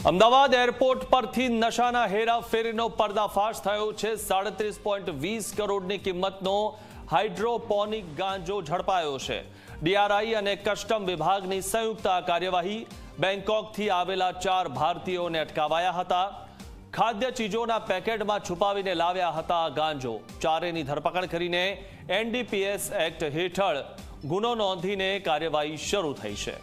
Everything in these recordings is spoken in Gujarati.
અમદાવાદ એરપોર્ટ પરથી નશાના હેરાફેરીનો પર્દાફાશ થયો છે। 37.20 કરોડની કિંમતનો હાઇડ્રોપોનિક ગાંજો ઝડપાયો છે। ડીઆરઆઈ અને કસ્ટમ વિભાગની સંયુક્ત કાર્યવાહી। બેંકોકથી આવેલા 4 ભારતીયોને અટકાવાયા હતા। ખાદ્ય ચીજોના પેકેટમાં છુપાવીને લાવ્યા હતા ગાંજો। ચારેની ધરપકડ કરીને એનડીપીએસ એક્ટ હેઠળ ગુનો નોંધીને કાર્યવાહી શરૂ થઈ છે।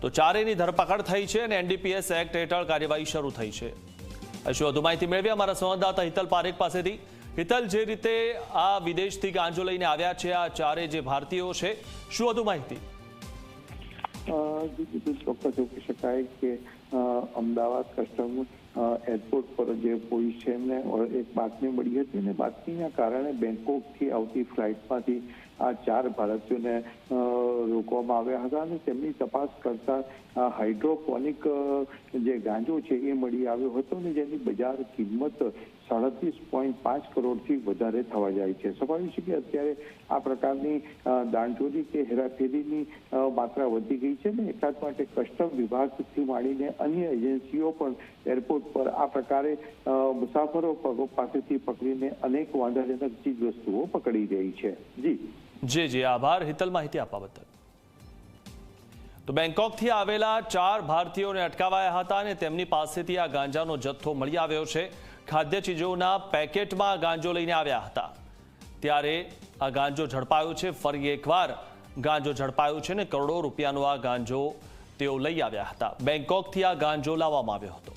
તો ચારેની ધરપકડ થઈ છે અને એનડીપીએસ એક્ટ હેઠળ કાર્યવાહી શરૂ થઈ છે। શું વધુ માહિતી મેળવી અમારા સંવાદદાતા હિતલ પારેખ પાસેથી। હિતલ, જે રીતે આ વિદેશથી ગાંજો લઈને આવ્યા છે આ ચારે જે ભારતીયો છે, શું વધુ માહિતી? ચોક્કસ એવું કહી શકાય કે અમદાવાદ કસ્ટમ એરપોર્ટ પર જે પોલીસ છે એમને એક બાતમી મળી હતી અને બાતમીના કારણે બેંકોકથી આવતી ફ્લાઇટમાંથી આ 4 ભારતીયોને રોકવામાં આવ્યા હતા અને તેમની તપાસ કરતા હાઇડ્રોપોનિક જે ગાંજો છે એ મળી આવ્યો હતો અને જેની બજાર કિંમત 37.5 કરોડથી વધારે થવા જાય છે। સ્વાભાવિક છે કે અત્યારે આ પ્રકારની દાણચોરી કે હેરાફેરીની માત્રા વધી ગઈ છે ને એટલા જ માટે કસ્ટમ વિભાગથી માંડીને અન્ય એજન્સીઓ પણ એરપોર્ટ પર આ પ્રકારે મુસાફરો પાસેથી પકડીને અનેક વાંધાજનક ચીજ વસ્તુઓ પકડી રહી છે। જી આભાર હિતલ, માહિતી આપવા બદલ। તો બેંકોકથી આવેલા 4 ભારતીયોને અટકાવાયા હતા અને તેમની પાસેથી આ ગાંજાનો જથ્થો મળી આવ્યો છે। ખાદ્ય ચીજોના પેકેટમાં ગાંજો લઈને આવ્યા હતા ત્યારે આ ગાંજો ઝડપાયો છે। ફરી એકવાર ગાંજો ઝડપાયો છે ને કરોડો રૂપિયાનો આ ગાંજો તેઓ લઈ આવ્યા હતા। બેંકોકથી આ ગાંજો લાવવામાં આવ્યો હતો।